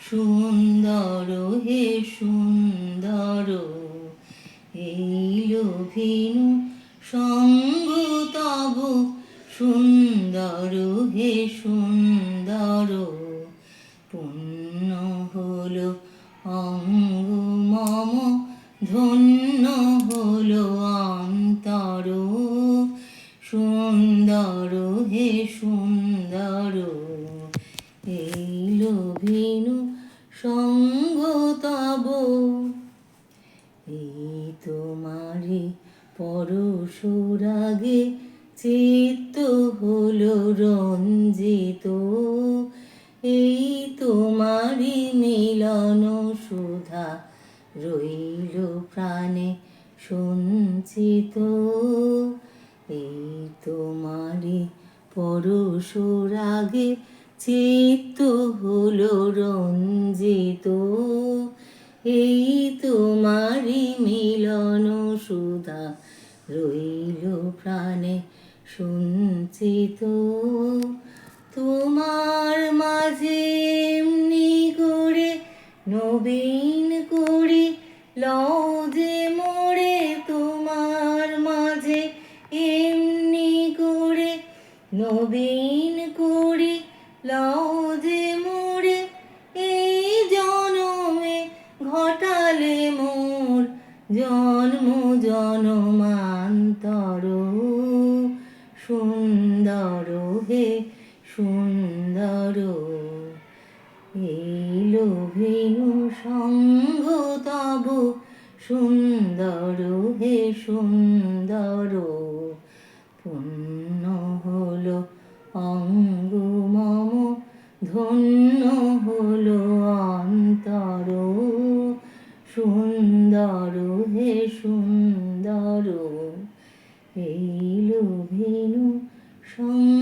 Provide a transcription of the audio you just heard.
সুন্দর হে সুন্দর, এইলো ভেনু সঙ্গ তব সুন্দর হে সুন্দর, পুণ্য হলো অঙ্গ মম ধন্য হলো অন্তর, সুন্দর হে সুন্দর, এইলো ভেনু সঙ্গ তব। এই তোমারি পরশুরাগে চিত্ত হলো রঞ্জিত, এই তোমারি মিলন সুধা রইল প্রাণে সঞ্চিত, এই তোমারি পরশুরাগে চিত্ত হলো রঞ্জিত, এই তোমারি মিলন সুধা রইল প্রাণে সঞ্চিত। তোমার মাঝে এমনি করে নবীন করে লও যে মোরে, তোমার মাঝে এমনি করে নবীন করে লও যে মোরে, এই জনমে ঘটালে মোর জন্ম জনমান্তর, সুন্দর হে সুন্দর, এইলো ভেনু সঙ্গ তব সুন্দর হে সুন্দর, পুণ্য হলো অঙ্গ মম ধন্য হলো অন্তর, সুন্দর হে সুন্দর, এইলো ভেনু সঙ্গ।